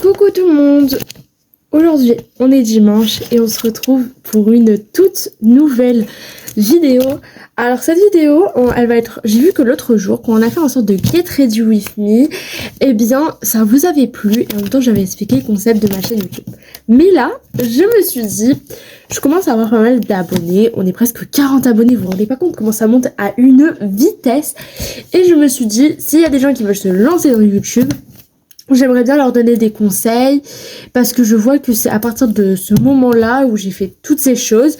Coucou tout le monde. Aujourd'hui on est dimanche et on se retrouve pour une toute nouvelle vidéo. Alors cette vidéo, elle va être... J'ai vu que l'autre jour quand on a fait une sorte de Get Ready With Me, eh bien ça vous avait plu et en même temps j'avais expliqué le concept de ma chaîne YouTube. Mais là, je me suis dit, je commence à avoir pas mal d'abonnés, on est presque 40 abonnés, vous vous rendez pas compte comment ça monte à une vitesse. Et je me suis dit, s'il y a des gens qui veulent se lancer dans YouTube, j'aimerais bien leur donner des conseils parce que je vois que c'est à partir de ce moment-là où j'ai fait toutes ces choses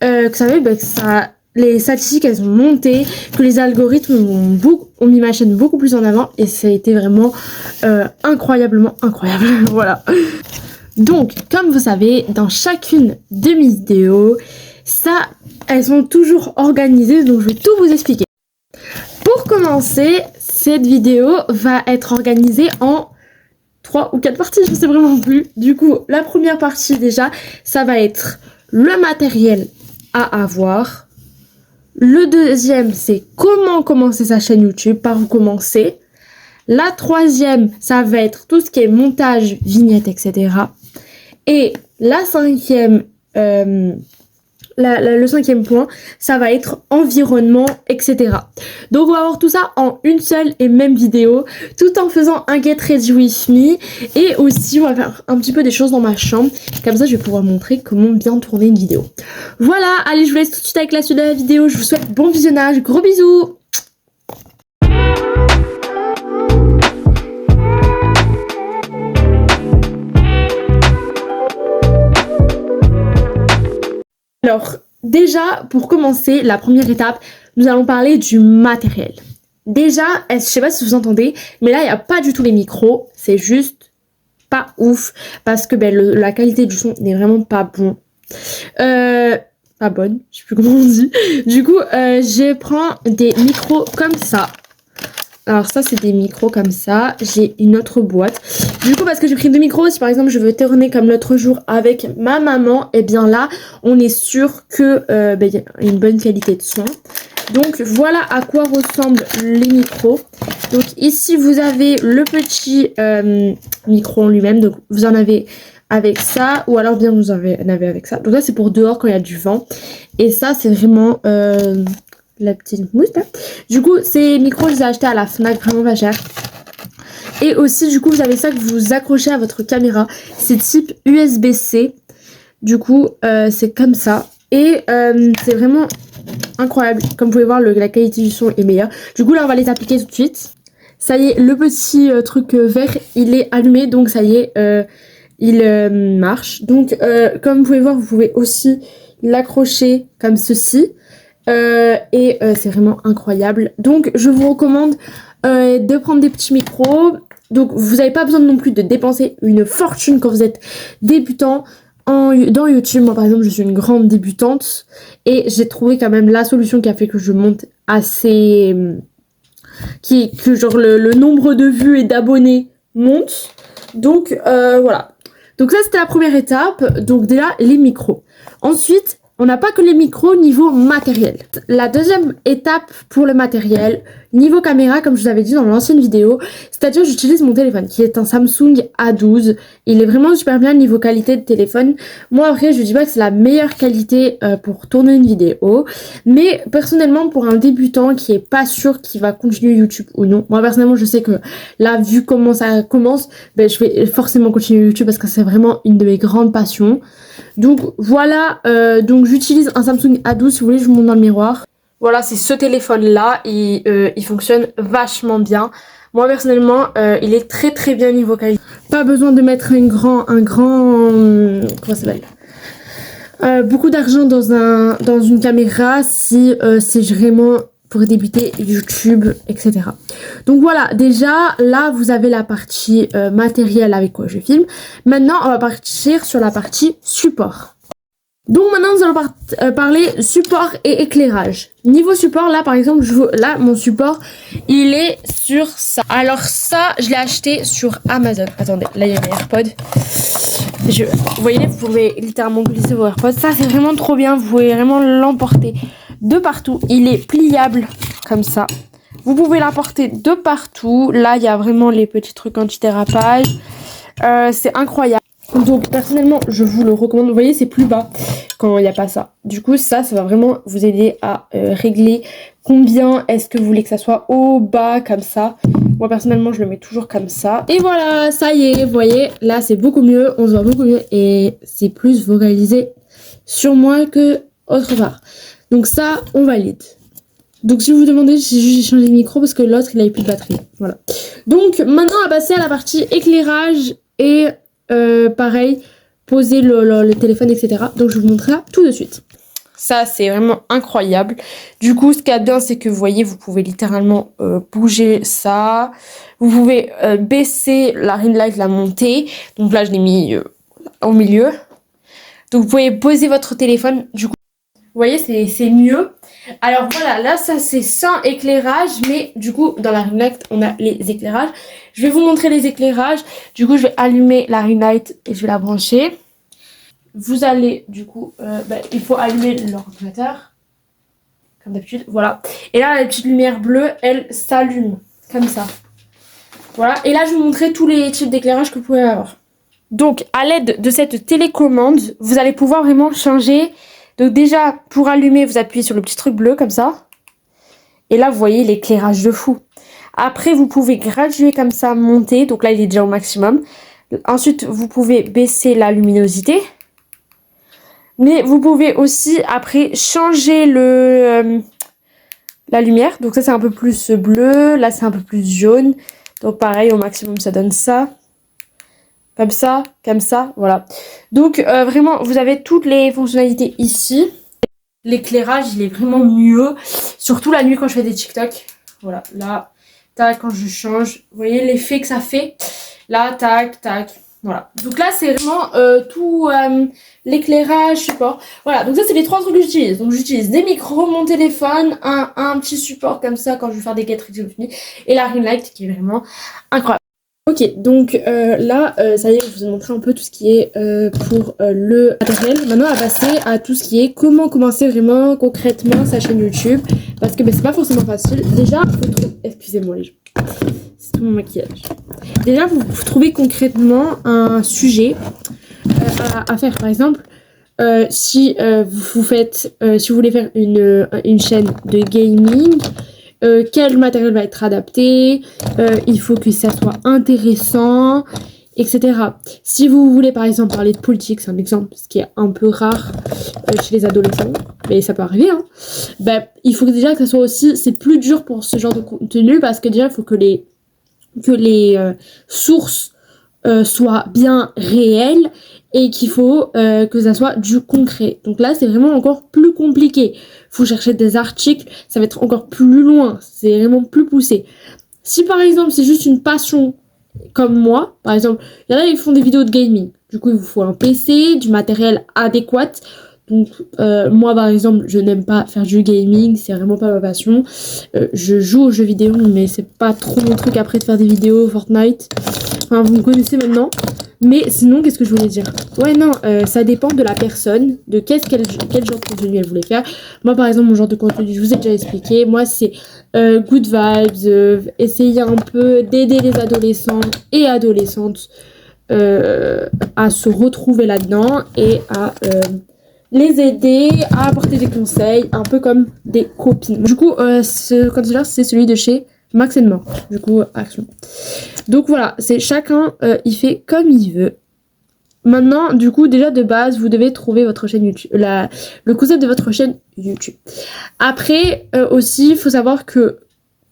que ça, les statistiques elles ont monté, que les algorithmes ont mis ma chaîne beaucoup plus en avant et ça a été vraiment incroyablement incroyable. Voilà. Donc, comme vous savez, dans chacune de mes vidéos, elles sont toujours organisées, donc je vais tout vous expliquer. Pour commencer, cette vidéo va être organisée en 3 ou 4 parties, je ne sais vraiment plus. Du coup, la première partie déjà, ça va être le matériel à avoir. Le deuxième, c'est comment commencer sa chaîne YouTube, par où commencer. La troisième, ça va être tout ce qui est montage, vignette, etc. Et la cinquième, le cinquième point, ça va être environnement, etc. Donc on va voir tout ça en une seule et même vidéo, tout en faisant un Get Ready With Me. Et aussi on va faire un petit peu des choses dans ma chambre, comme ça je vais pouvoir montrer comment bien tourner une vidéo. Voilà, allez, je vous laisse tout de suite avec la suite de la vidéo. Je vous souhaite bon visionnage, gros bisous. Alors, déjà, pour commencer, la première étape, nous allons parler du matériel. Déjà, je sais pas si vous entendez, mais là, il n'y a pas du tout les micros. C'est juste pas ouf, parce que la qualité du son n'est vraiment pas bon. Pas bonne, je sais plus comment on dit. Du coup, je prends des micros comme ça. Alors ça, c'est des micros comme ça. J'ai une autre boîte. Du coup, parce que j'ai pris 2 micros, si par exemple je veux tourner comme l'autre jour avec ma maman, et bien là, on est sûr que y a une bonne qualité de son. Donc voilà à quoi ressemblent les micros. Donc ici, vous avez le petit micro en lui-même. Donc vous en avez avec ça, ou alors bien vous en avez avec ça. Donc là, c'est pour dehors quand il y a du vent. Et ça, c'est vraiment... la petite mousse là. Du coup, ces micros, je les ai achetés à la Fnac, vraiment pas cher. Et aussi, du coup, vous avez ça que vous accrochez à votre caméra. C'est type USB-C. Du coup, c'est comme ça. Et c'est vraiment incroyable. Comme vous pouvez voir, la qualité du son est meilleure. Du coup, là, on va les appliquer tout de suite. Ça y est, le petit truc vert, il est allumé. Donc, ça y est, il marche. Donc, comme vous pouvez voir, vous pouvez aussi l'accrocher comme ceci. C'est vraiment incroyable. Donc je vous recommande de prendre des petits micros. Donc vous n'avez pas besoin non plus de dépenser une fortune quand vous êtes débutant dans YouTube. Moi par exemple, je suis une grande débutante et j'ai trouvé quand même la solution qui a fait que je monte assez, que genre le nombre de vues et d'abonnés monte. Donc voilà. Donc ça c'était la première étape. Donc déjà les micros. Ensuite, on n'a pas que les micros niveau matériel. La deuxième étape pour le matériel, niveau caméra, comme je vous avais dit dans l'ancienne vidéo, c'est-à-dire j'utilise mon téléphone qui est un Samsung A12. Il est vraiment super bien niveau qualité de téléphone. Moi après, je dis pas que c'est la meilleure qualité pour tourner une vidéo. Mais personnellement, pour un débutant qui est pas sûr qu'il va continuer YouTube ou non, moi personnellement, je sais que là, vu comment ça commence, je vais forcément continuer YouTube parce que c'est vraiment une de mes grandes passions. Donc voilà, donc j'utilise un Samsung A12, si vous voulez je vous montre dans le miroir. Voilà, c'est ce téléphone là, il fonctionne vachement bien. Moi personnellement, il est très très bien niveau qualité. Pas besoin de mettre un grand comment ça s'appelle, beaucoup d'argent dans une caméra si c'est vraiment pour débuter YouTube, etc. Donc voilà, déjà là vous avez la partie matériel avec quoi je filme. Maintenant on va partir sur la partie support. Donc maintenant nous allons parler support et éclairage. Niveau support, là par exemple, là mon support il est sur ça. Alors ça je l'ai acheté sur Amazon. Attendez, là il y a mes AirPods. Vous voyez, vous pouvez littéralement glisser vos AirPods. Ça c'est vraiment trop bien, vous pouvez vraiment l'emporter de partout. Il est pliable comme ça. Vous pouvez l'apporter de partout. Là il y a vraiment les petits trucs anti-dérapage. C'est incroyable. Donc personnellement je vous le recommande. Vous voyez c'est plus bas quand il n'y a pas ça. Du coup ça va vraiment vous aider à régler combien est-ce que vous voulez que ça soit haut, bas, comme ça. Moi personnellement je le mets toujours comme ça. Et voilà, ça y est, vous voyez, là c'est beaucoup mieux, on se voit beaucoup mieux et c'est plus focalisé sur moi que autre part. Donc ça on valide. Donc si vous vous demandez, j'ai changé de micro parce que l'autre il avait plus de batterie. Voilà. Donc maintenant on va passer à la partie éclairage et pareil, poser le téléphone, etc. Donc je vais vous montrer ça tout de suite. Ça c'est vraiment incroyable. Du coup ce qu'il y a de bien c'est que vous voyez vous pouvez littéralement bouger ça. Vous pouvez baisser la ring light, la monter. Donc là je l'ai mis au milieu. Donc vous pouvez poser votre téléphone. Du coup vous voyez c'est mieux. Alors voilà, là ça c'est sans éclairage, mais du coup dans la ring light on a les éclairages. Je vais vous montrer les éclairages. Du coup je vais allumer la ring light et je vais la brancher. Vous allez du coup, il faut allumer l'ordinateur, comme d'habitude, voilà. Et là la petite lumière bleue, elle s'allume, comme ça. Voilà, et là je vais vous montrer tous les types d'éclairage que vous pouvez avoir. Donc à l'aide de cette télécommande, vous allez pouvoir vraiment changer. Donc déjà, pour allumer, vous appuyez sur le petit truc bleu, comme ça. Et là, vous voyez l'éclairage de fou. Après, vous pouvez graduer comme ça, monter. Donc là, il est déjà au maximum. Ensuite, vous pouvez baisser la luminosité. Mais vous pouvez aussi, après, changer la lumière. Donc ça, c'est un peu plus bleu. Là, c'est un peu plus jaune. Donc pareil, au maximum, ça donne ça. Comme ça, voilà. Donc vraiment, vous avez toutes les fonctionnalités ici. L'éclairage, il est vraiment mieux. Surtout la nuit quand je fais des TikTok. Voilà, là, tac, quand je change. Vous voyez l'effet que ça fait. Là, tac, tac. Voilà. Donc là, c'est vraiment tout l'éclairage, support. Voilà, donc ça, c'est les 3 trucs que j'utilise. Donc j'utilise des micros, mon téléphone, un petit support comme ça quand je vais faire des get ready et la ring light qui est vraiment incroyable. Ok, donc là, ça y est, je vous ai montré un peu tout ce qui est pour le matériel. Maintenant, on va passer à tout ce qui est comment commencer vraiment concrètement sa chaîne YouTube. Parce que c'est pas forcément facile. Déjà, faut trouver... Excusez-moi les gens. C'est tout mon maquillage. Déjà, vous trouvez concrètement un sujet à faire. Par exemple, si vous voulez faire une chaîne de gaming... quel matériel va être adapté, il faut que ça soit intéressant, etc. Si vous voulez par exemple parler de politique, c'est un exemple, ce qui est un peu rare chez les adolescents, mais ça peut arriver, hein. Il faut déjà que ça soit aussi, c'est plus dur pour ce genre de contenu parce que déjà il faut que les sources soient bien réelles et qu'il faut que ça soit du concret. Donc là, c'est vraiment encore plus compliqué. Faut chercher des articles, ça va être encore plus loin, c'est vraiment plus poussé. Si par exemple, c'est juste une passion comme moi, par exemple, il y en a qui font des vidéos de gaming. Du coup, il vous faut un PC, du matériel adéquat. Donc moi par exemple je n'aime pas faire du gaming, c'est vraiment pas ma passion. Je joue aux jeux vidéo mais c'est pas trop mon truc après de faire des vidéos Fortnite. Enfin vous me connaissez maintenant. Mais sinon qu'est-ce que je voulais dire? Ouais non, ça dépend de la personne, de quel genre de contenu elle voulait faire. Moi par exemple mon genre de contenu je vous ai déjà expliqué. Moi c'est good vibes, essayer un peu d'aider les adolescents et adolescentes à se retrouver là-dedans et à... les aider à apporter des conseils, un peu comme des copines. Du coup, ce concealer, c'est celui de chez Max More. Du coup, Action. Donc voilà, c'est chacun, il fait comme il veut. Maintenant, du coup, déjà de base, vous devez trouver votre chaîne YouTube, le concept de votre chaîne YouTube. Après, aussi, il faut savoir que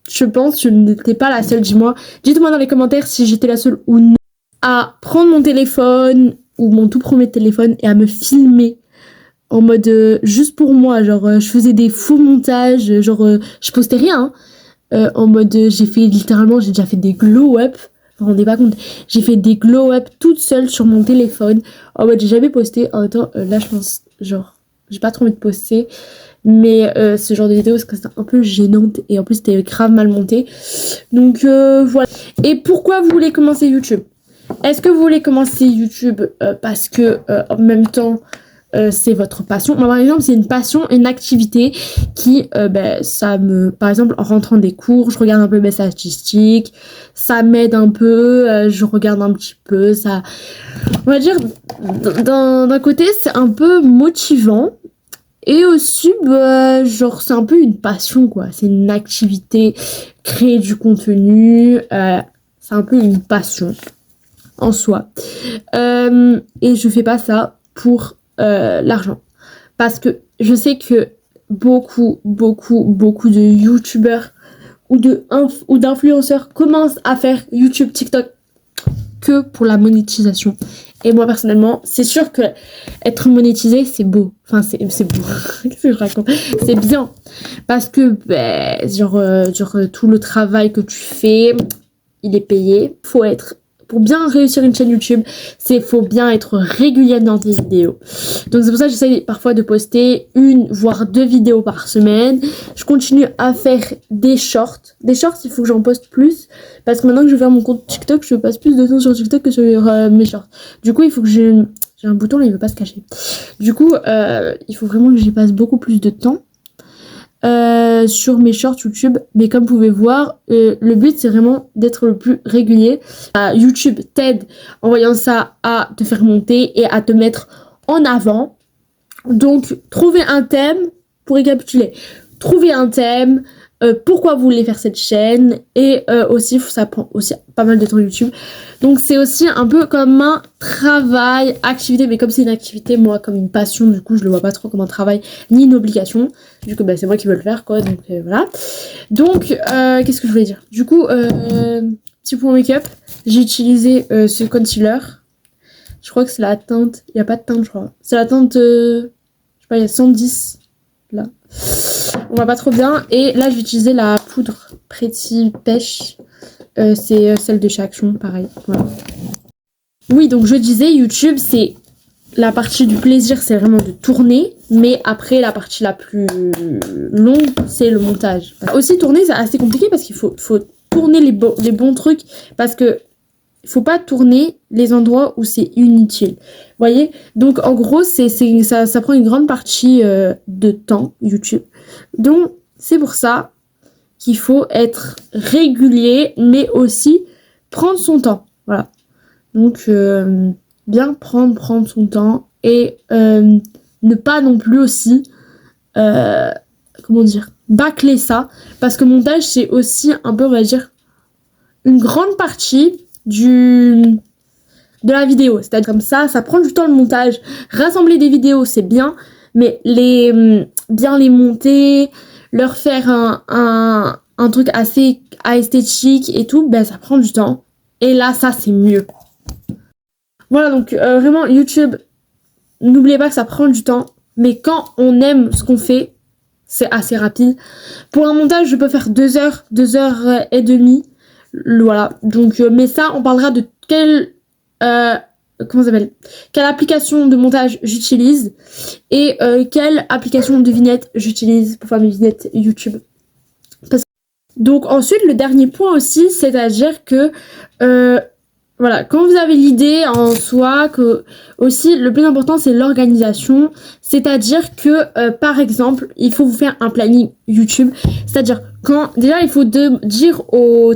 je pense que je n'étais pas la seule, dis-moi. Dites-moi dans les commentaires si j'étais la seule ou non à prendre mon téléphone ou mon tout premier téléphone et à me filmer en mode juste pour moi, genre je faisais des faux montages, genre je postais rien, hein. En mode j'ai déjà fait des glow-up, vous vous rendez pas compte, j'ai fait des glow-up toute seule sur mon téléphone, en mode j'ai jamais posté, en même temps là je pense, genre j'ai pas trop envie de poster, mais ce genre de vidéo c'est un peu gênante et en plus c'était grave mal monté, donc voilà. Et pourquoi vous voulez commencer YouTube? Est-ce que vous voulez commencer YouTube parce que en même temps c'est votre passion. Moi, par exemple, c'est une passion, une activité qui, par exemple, en rentrant des cours, je regarde un peu mes statistiques, ça m'aide un peu, je regarde un petit peu, ça, on va dire, d'un côté, c'est un peu motivant. Et aussi, genre, c'est un peu une passion, quoi. C'est une activité, créer du contenu, c'est un peu une passion en soi. Et je fais pas ça pour l'argent. Parce que je sais que beaucoup de youtubeurs ou d'influenceurs commencent à faire YouTube, TikTok que pour la monétisation. Et moi personnellement, c'est sûr que être monétisé, c'est beau. Enfin, c'est beau. Qu'est-ce que je raconte? C'est bien. Parce que, genre, tout le travail que tu fais, il est payé. Pour bien réussir une chaîne YouTube, faut bien être régulier dans tes vidéos. Donc c'est pour ça que j'essaie parfois de poster 1 voire 2 vidéos par semaine. Je continue à faire des shorts. Des shorts, il faut que j'en poste plus. Parce que maintenant que je vais faire mon compte TikTok, je passe plus de temps sur TikTok que sur mes shorts. Du coup, il faut que j'ai un bouton là, il veut pas se cacher. Du coup, il faut vraiment que j'y passe beaucoup plus de temps. Sur mes shorts YouTube, mais comme vous pouvez voir, le but c'est vraiment d'être le plus régulier. YouTube t'aide en voyant ça à te faire monter et à te mettre en avant. Donc trouver un thème, pour récapituler, trouver un thème, pourquoi vous voulez faire cette chaîne, et aussi ça prend aussi pas mal de temps YouTube. Donc c'est aussi un peu comme un travail, activité, mais comme c'est une activité, moi comme une passion, du coup je le vois pas trop comme un travail ni une obligation, du coup c'est moi qui veux le faire quoi, donc voilà. Donc qu'est-ce que je voulais dire, du coup petit point make-up, j'ai utilisé ce concealer, je crois que c'est la teinte, il n'y a pas de teinte je crois, c'est la teinte je sais pas, il y a 110 là, on voit pas trop bien. Et là je vais utiliser la poudre Pretty Pêche, c'est celle de chez Action, pareil, voilà. Oui, donc je disais, YouTube c'est la partie du plaisir, c'est vraiment de tourner, mais après la partie la plus longue c'est le montage. Aussi tourner c'est assez compliqué parce qu'il faut tourner les bons trucs, parce que il faut pas tourner les endroits où c'est inutile. Vous voyez? Donc en gros, ça prend une grande partie de temps YouTube. Donc c'est pour ça qu'il faut être régulier, mais aussi prendre son temps. Voilà. Donc bien prendre son temps et ne pas non plus aussi comment dire, bâcler ça, parce que montage c'est aussi un peu, on va dire, une grande partie de la vidéo, c'est-à-dire comme ça prend du temps le montage. Rassembler des vidéos c'est bien, mais bien les monter, leur faire un truc assez esthétique et tout, ça prend du temps, et là ça c'est mieux. Voilà, donc vraiment YouTube, n'oubliez pas que ça prend du temps, mais quand on aime ce qu'on fait, c'est assez rapide. Pour un montage je peux faire 2 heures et demie. Voilà, donc mais ça on parlera de quelle application de montage j'utilise et quelle application de vignette j'utilise pour faire mes vignettes YouTube. Donc ensuite le dernier point aussi, c'est-à-dire que voilà, quand vous avez l'idée en soi, que aussi le plus important c'est l'organisation, c'est-à-dire que par exemple il faut vous faire un planning YouTube, c'est-à-dire déjà il faut dire aux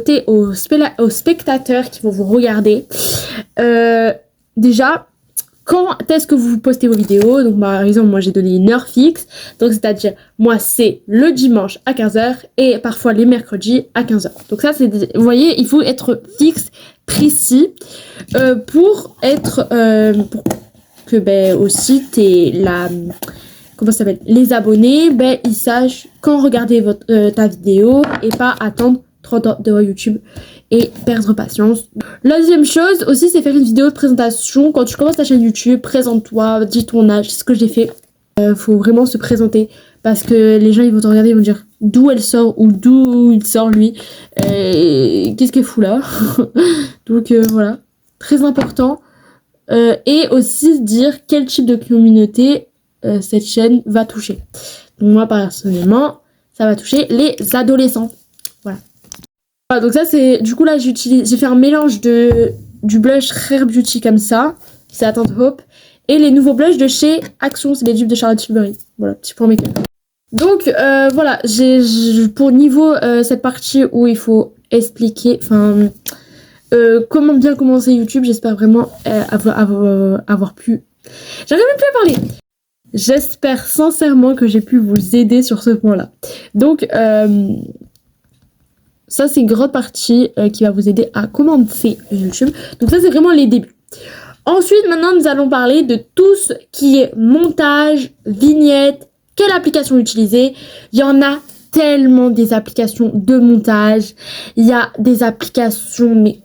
spectateurs qui vont vous regarder déjà quand est-ce que vous postez vos vidéos. Donc par exemple moi j'ai donné une heure fixe, donc c'est-à-dire moi c'est le dimanche à 15h et parfois les mercredis à 15h. Donc ça c'est, vous voyez, il faut être fixe, précis, pour être pour que aussi comment ça s'appelle, les abonnés ils sachent quand regarder ta vidéo et pas attendre 30 ans de YouTube et perdre patience. La deuxième chose aussi, c'est faire une vidéo de présentation. Quand tu commences ta chaîne YouTube, présente-toi, dis ton âge, c'est ce que j'ai fait. Faut vraiment se présenter, parce que les gens ils vont te regarder, ils vont dire d'où elle sort ou d'où il sort lui, qu'est-ce qu'elle fout là. Donc voilà, très important. Et aussi dire quel type de communauté cette chaîne va toucher. Donc moi personnellement ça va toucher les adolescents. Voilà, donc ça c'est, du coup là j'ai fait un mélange du blush Rare Beauty comme ça, c'est la teinte Hope, et les nouveaux blushs de chez Action, c'est les dupes de Charlotte Tilbury. Voilà, petit point make-up. Donc voilà, pour niveau cette partie où il faut expliquer, comment bien commencer YouTube, j'espère vraiment avoir pu... J'arrive même plus à parler. J'espère sincèrement que j'ai pu vous aider sur ce point-là. Donc ça c'est une grande partie qui va vous aider à commencer YouTube. Donc ça c'est vraiment les débuts. Ensuite maintenant nous allons parler de tout ce qui est montage, vignette, quelle application utiliser. Il y en a tellement des applications de montage. Il y a des applications mais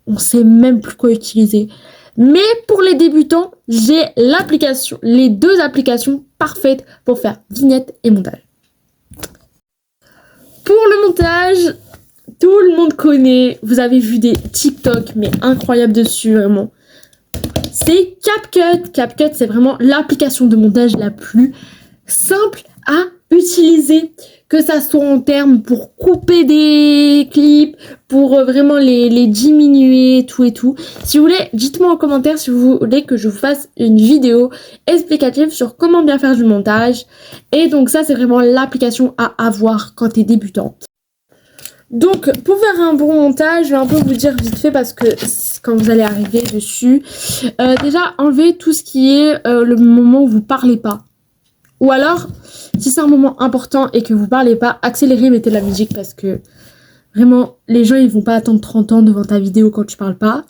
on sait même plus quoi utiliser. Mais pour les débutants, j'ai les 2 applications parfaites pour faire vignette et montage. Pour le montage, tout le monde connaît. Vous avez vu des TikTok, mais incroyables dessus, vraiment. C'est CapCut. CapCut, c'est vraiment l'application de montage la plus simple à utiliser. Que ça soit en termes pour couper des clips, pour vraiment les diminuer, tout et tout. Si vous voulez, dites-moi en commentaire si vous voulez que je vous fasse une vidéo explicative sur comment bien faire du montage. Et donc ça, c'est vraiment l'application à avoir quand tu es débutante. Donc, pour faire un bon montage, je vais un peu vous dire vite fait parce que quand vous allez arriver dessus, déjà, enlevez tout ce qui est le moment où vous parlez pas. Ou alors, si c'est un moment important et que vous parlez pas, accélérez, mettez de la musique parce que vraiment, les gens, ils vont pas attendre 30 ans devant ta vidéo quand tu parles pas.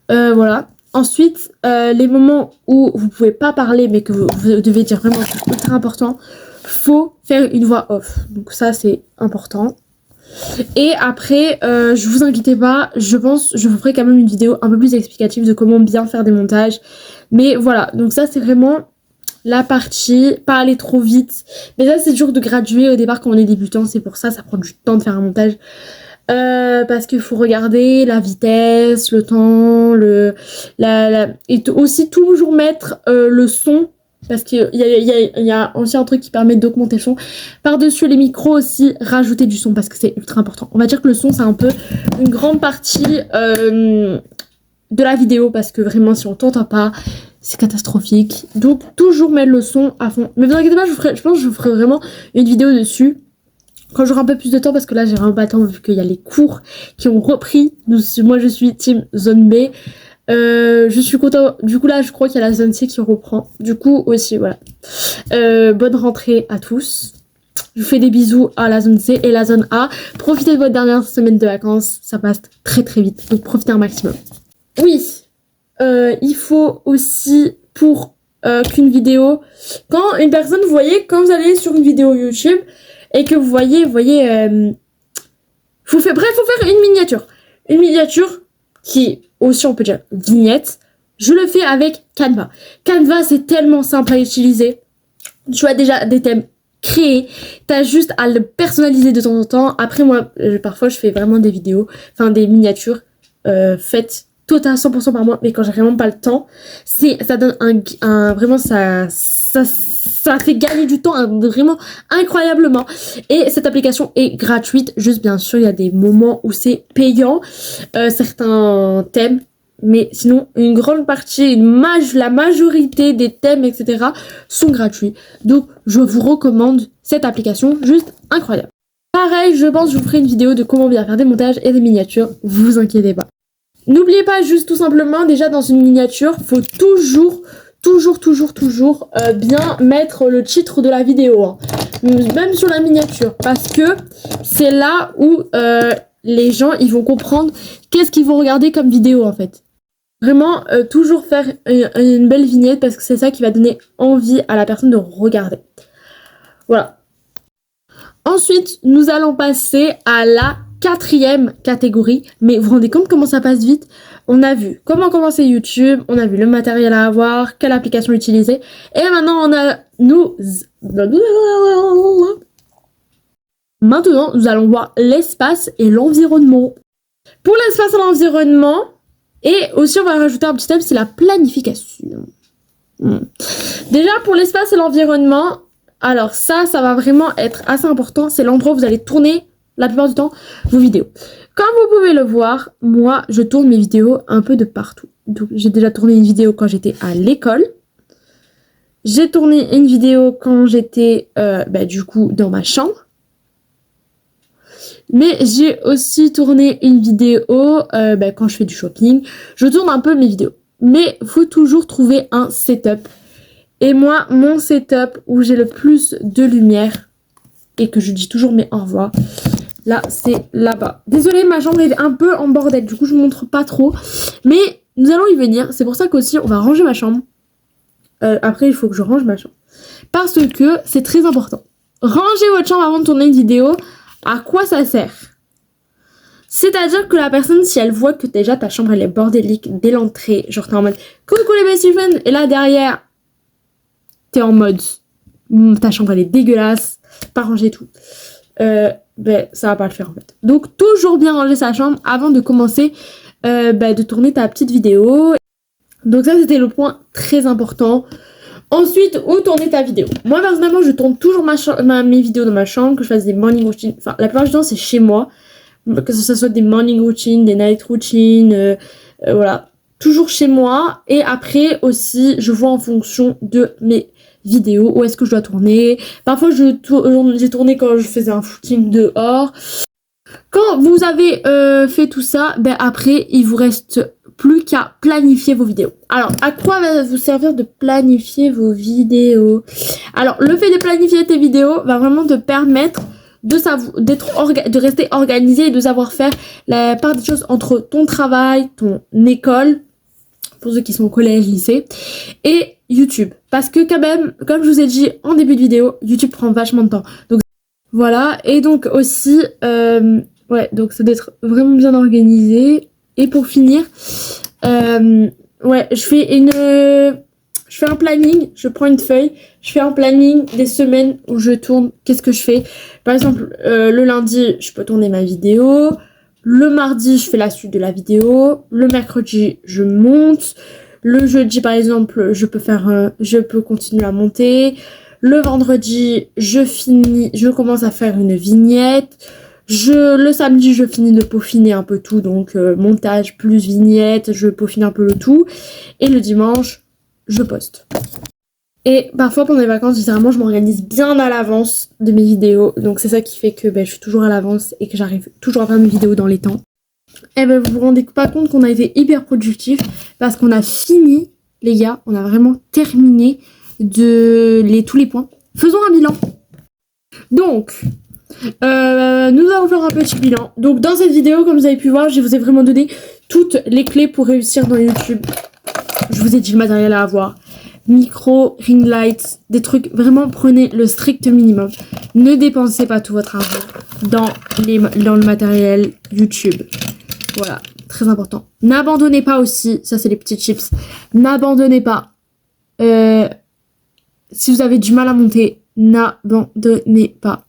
Voilà. Ensuite, les moments où vous pouvez pas parler mais que vous devez dire vraiment un truc ultra important, faut faire une voix off. Donc ça, c'est important. Et après, je vous inquiétez pas, je pense, je vous ferai quand même une vidéo un peu plus explicative de comment bien faire des montages. Mais voilà, donc ça, c'est vraiment... la partie, pas aller trop vite. Mais ça, c'est dur de graduer au départ quand on est débutant. C'est pour ça, ça prend du temps de faire un montage. Parce qu'il faut regarder la vitesse, le temps, et aussi toujours mettre le son. Parce qu'il y a aussi un truc qui permet d'augmenter le son. Par-dessus les micros aussi, rajouter du son parce que c'est ultra important. On va dire que le son, c'est un peu une grande partie de la vidéo. Parce que vraiment, si on t'entend pas... c'est catastrophique. Donc, toujours mettre le son à fond. Mais vous inquiétez pas, je pense que je vous ferai vraiment une vidéo dessus. Quand j'aurai un peu plus de temps, parce que là, j'ai vraiment pas le temps, vu qu'il y a les cours qui ont repris. Moi, je suis team zone B. Je suis content. Du coup, là, je crois qu'il y a la zone C qui reprend. Du coup, aussi, voilà. Bonne rentrée à tous. Je vous fais des bisous à la zone C et la zone A. Profitez de votre dernière semaine de vacances. Ça passe très, très vite. Donc, profitez un maximum. Oui. Il faut aussi pour qu'une vidéo, quand une personne, vous voyez, quand vous allez sur une vidéo YouTube et que vous voyez, faut faire une miniature qui aussi on peut dire vignette. Je le fais avec Canva. Canva, c'est tellement simple à utiliser. Tu as déjà des thèmes créés, t'as juste à le personnaliser de temps en temps. Après moi, parfois je fais vraiment des vidéos, des miniatures faites total 100% par mois, mais quand j'ai vraiment pas le temps, ça donne vraiment ça fait gagner du temps vraiment incroyablement. Et cette application est gratuite, juste bien sûr il y a des moments où c'est payant, certains thèmes, mais sinon une grande partie, la majorité des thèmes etc sont gratuits. Donc je vous recommande cette application, juste incroyable. Pareil, je pense que je vous ferai une vidéo de comment bien faire des montages et des miniatures, vous inquiétez pas. N'oubliez pas juste tout simplement, déjà dans une miniature, faut toujours bien mettre le titre de la vidéo, hein. Même sur la miniature, parce que c'est là où les gens ils vont comprendre qu'est-ce qu'ils vont regarder comme vidéo en fait. Vraiment, toujours faire une belle vignette parce que c'est ça qui va donner envie à la personne de regarder. Voilà. Ensuite, nous allons passer à la 4e catégorie, mais vous vous rendez compte comment ça passe vite? On a vu comment commencer YouTube, on a vu le matériel à avoir, quelle application utiliser, et maintenant Maintenant, nous allons voir l'espace et l'environnement. Pour l'espace et l'environnement, et aussi on va rajouter un petit thème, c'est la planification. Déjà pour l'espace et l'environnement, alors ça va vraiment être assez important, c'est l'endroit où vous allez tourner la plupart du temps vos vidéos. Comme vous pouvez le voir, moi je tourne mes vidéos un peu de partout. Donc j'ai déjà tourné une vidéo quand j'étais à l'école. J'ai tourné une vidéo quand j'étais du coup dans ma chambre. Mais j'ai aussi tourné une vidéo quand je fais du shopping. Je tourne un peu mes vidéos. Mais faut toujours trouver un setup. Et moi, mon setup où j'ai le plus de lumière et que je dis toujours mes au revoir, là, c'est là-bas. Désolée, ma chambre est un peu en bordel. Du coup, je vous montre pas trop. Mais nous allons y venir. C'est pour ça qu'aussi, on va ranger ma chambre. Après, il faut que je range ma chambre. Parce que c'est très important. Rangez votre chambre avant de tourner une vidéo. À quoi ça sert? C'est-à-dire que la personne, si elle voit que déjà ta chambre elle est bordélique dès l'entrée, genre t'es en mode coucou les best friends, et là derrière, t'es en mode ta chambre elle est dégueulasse, pas rangée et tout. Ça va pas le faire en fait. Donc toujours bien ranger sa chambre avant de commencer de tourner ta petite vidéo. Donc ça c'était le point très important. Ensuite, où tourner ta vidéo? Moi personnellement je tourne toujours mes vidéos dans ma chambre, que je fasse des morning routines. Enfin la plupart du temps c'est chez moi. Que ce soit des morning routines, des night routines, voilà. Toujours chez moi. Et après aussi je vois en fonction de mes vidéos où est-ce que je dois tourner. Parfois j'ai tourné quand je faisais un footing dehors. Quand vous avez fait tout ça, après il vous reste plus qu'à planifier vos vidéos. Alors, à quoi va vous servir de planifier vos vidéos? Alors, le fait de planifier tes vidéos va vraiment te permettre de rester organisé et de savoir faire la part des choses entre ton travail, ton école, pour ceux qui sont au collège, lycée, et YouTube. Parce que quand même, comme je vous ai dit en début de vidéo, YouTube prend vachement de temps. Donc, voilà. Et donc aussi, donc c'est d'être vraiment bien organisé. Et pour finir, je fais un planning, je prends une feuille, je fais un planning des semaines où je tourne, qu'est-ce que je fais. Par exemple, le lundi, je peux tourner ma vidéo. Le mardi, je fais la suite de la vidéo. Le mercredi, je monte. Le jeudi, par exemple, je peux continuer à monter. Le vendredi, je commence à faire une vignette. Le samedi, je finis de peaufiner un peu tout, donc montage plus vignette, je peaufine un peu le tout. Et le dimanche, je poste. Et parfois pendant les vacances, généralement, je m'organise bien à l'avance de mes vidéos. Donc c'est ça qui fait que je suis toujours à l'avance et que j'arrive toujours à faire mes vidéos dans les temps. Et vous vous rendez pas compte qu'on a été hyper productif parce qu'on a fini, les gars, on a vraiment terminé tous les points. Faisons un bilan. Donc, nous allons faire un petit bilan. Donc dans cette vidéo, comme vous avez pu voir, je vous ai vraiment donné toutes les clés pour réussir dans YouTube. Je vous ai dit le matériel à avoir. Micro, ring lights, des trucs. Vraiment, prenez le strict minimum. Ne dépensez pas tout votre argent dans le matériel YouTube. Voilà, très important. N'abandonnez pas aussi, ça c'est les petits chips. N'abandonnez pas. Si vous avez du mal à monter, n'abandonnez pas.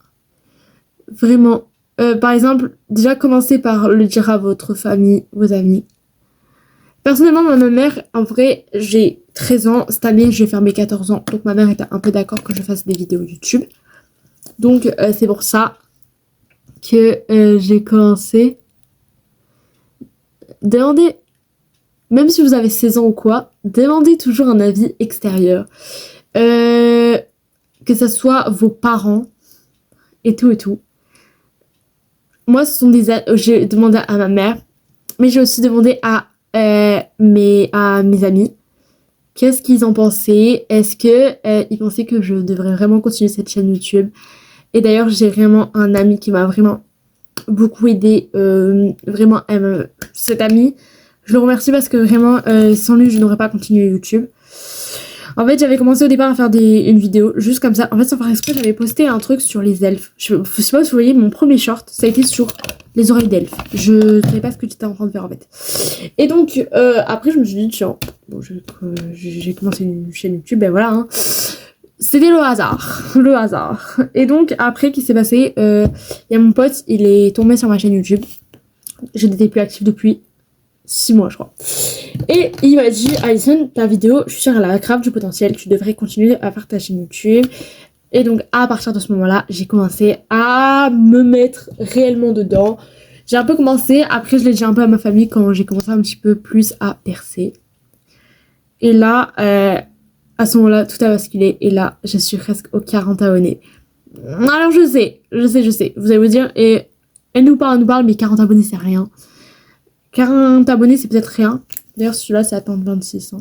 Vraiment. Par exemple, déjà commencez par le dire à votre famille, vos amis. Personnellement, ma mère, en vrai, j'ai 13 ans. Cette année, je vais faire mes 14 ans. Donc ma mère était un peu d'accord que je fasse des vidéos YouTube. Donc c'est pour ça que j'ai commencé. Demandez, même si vous avez 16 ans ou quoi, demandez toujours un avis extérieur. Que ce soit vos parents et tout et tout. Moi, j'ai demandé à ma mère, mais j'ai aussi demandé à mes amis qu'est-ce qu'ils en pensaient. Est-ce que ils pensaient que je devrais vraiment continuer cette chaîne YouTube? Et d'ailleurs, j'ai vraiment un ami qui m'a vraiment beaucoup aidé. Vraiment, cet ami, je le remercie parce que vraiment, sans lui, je n'aurais pas continué YouTube. En fait, j'avais commencé au départ à faire une vidéo juste comme ça. En fait, sans faire exprès, j'avais posté un truc sur les elfes. Je sais pas si vous voyez, mon premier short, ça a été sur les oreilles d'elfes. Je savais pas ce que tu étais en train de faire en fait. Et donc, après, je me suis dit, tiens, bon, j'ai commencé une chaîne YouTube, ben voilà. Hein. C'était le hasard. Le hasard. Et donc, après, qu'est-ce qui s'est passé? Il y a mon pote, il est tombé sur ma chaîne YouTube. Je n'étais plus active depuis 6 mois, je crois. Et il m'a dit, Alison, ta vidéo, je suis sûre, elle a grave du potentiel. Tu devrais continuer à faire ta chaîne YouTube. Et donc, à partir de ce moment-là, j'ai commencé à me mettre réellement dedans. J'ai un peu commencé. Après, je l'ai dit un peu à ma famille quand j'ai commencé un petit peu plus à percer. Et là, à ce moment-là, tout a basculé. Et là, je suis presque aux 40 abonnés. Alors je sais. Vous allez vous dire, et elle nous parle, mais 40 abonnés, c'est rien. 40 abonnés, c'est peut-être rien. D'ailleurs, celui-là, c'est attendre 26.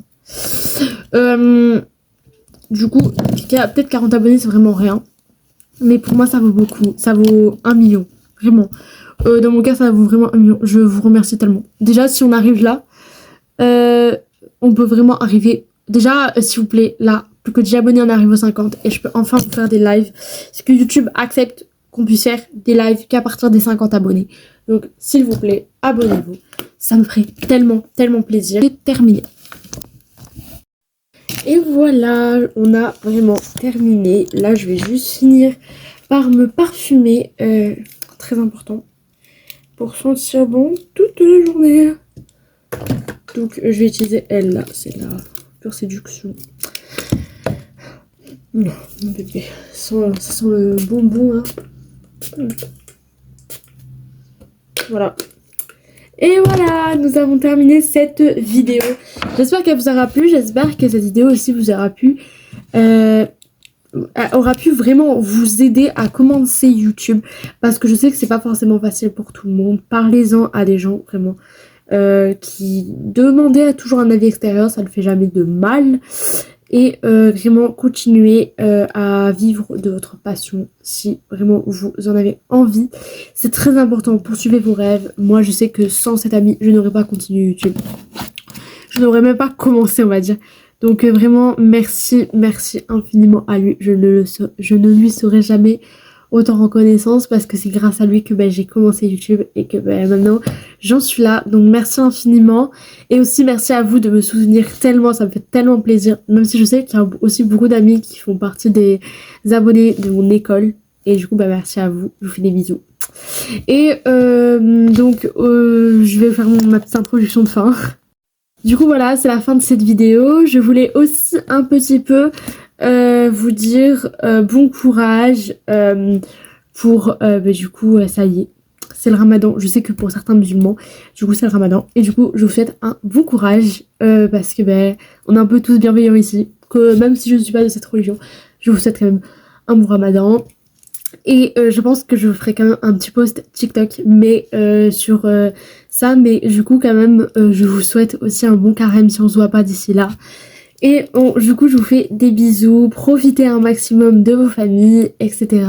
Du coup, peut-être 40 abonnés, c'est vraiment rien. Mais pour moi, ça vaut beaucoup. Ça vaut 1 million. Vraiment. Dans mon cas, ça vaut vraiment 1 million. Je vous remercie tellement. Déjà, si on arrive là, on peut vraiment arriver. Déjà, s'il vous plaît, là, plus que 10 abonnés, on arrive aux 50. Et je peux enfin vous faire des lives. C'est que YouTube accepte qu'on puisse faire des lives qu'à partir des 50 abonnés. Donc, s'il vous plaît, abonnez-vous. Ça me ferait tellement, tellement plaisir. C'est terminé. Et voilà, on a vraiment terminé. Là, je vais juste finir par me parfumer. Très important. Pour sentir bon toute la journée. Donc, je vais utiliser elle, là. C'est la pure séduction. Non, mon bébé. Ça sent le bonbon, hein. Voilà. Et voilà, nous avons terminé cette vidéo. J'espère qu'elle vous aura plu. J'espère que cette vidéo aussi vous aura plu. Aura pu vraiment vous aider à commencer YouTube. Parce que je sais que c'est pas forcément facile pour tout le monde. Parlez-en à des gens vraiment qui demandaient toujours un avis extérieur. Ça ne fait jamais de mal. Et vraiment continuer à vivre de votre passion si vraiment vous en avez envie. C'est très important, poursuivez vos rêves. Moi je sais que sans cet ami je n'aurais pas continué YouTube. Je n'aurais même pas commencé, on va dire. Donc vraiment merci infiniment à lui. Je ne lui serai jamais autant reconnaissance parce que c'est grâce à lui que j'ai commencé YouTube et que maintenant j'en suis là. Donc merci infiniment et aussi merci à vous de me soutenir tellement, ça me fait tellement plaisir, même si je sais qu'il y a aussi beaucoup d'amis qui font partie des abonnés de mon école et du coup merci à vous, je vous fais des bisous. Et donc je vais faire ma petite introduction de fin. Du coup voilà, c'est la fin de cette vidéo. Je voulais aussi un petit peu vous dire bon courage pour du coup ça y est, c'est le ramadan. Je sais que pour certains musulmans du coup c'est le ramadan et du coup je vous souhaite un bon courage parce que on est un peu tous bienveillants ici, que même si je ne suis pas de cette religion je vous souhaite quand même un bon ramadan. Et je pense que je ferai quand même un petit post TikTok mais sur ça, mais du coup quand même je vous souhaite aussi un bon carême si on se voit pas d'ici là. Et du coup je vous fais des bisous, profitez un maximum de vos familles, etc.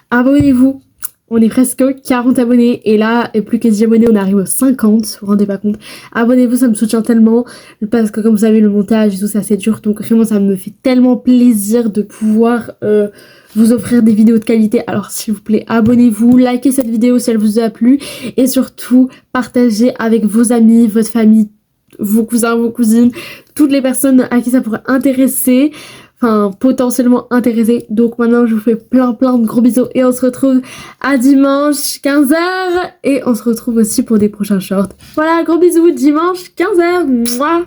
Abonnez-vous, on est presque 40 abonnés et là, et plus que 10 abonnés, on arrive aux 50, vous vous rendez pas compte. Abonnez-vous, ça me soutient tellement, parce que comme vous savez le montage et tout ça c'est dur, donc vraiment ça me fait tellement plaisir de pouvoir vous offrir des vidéos de qualité. Alors s'il vous plaît, abonnez-vous, likez cette vidéo si elle vous a plu et surtout partagez avec vos amis, votre famille, vos cousins, vos cousines, toutes les personnes à qui ça pourrait intéresser, enfin potentiellement intéresser. Donc maintenant je vous fais plein de gros bisous et on se retrouve à dimanche 15h et on se retrouve aussi pour des prochains shorts. Voilà, gros bisous, dimanche 15h. Mouah.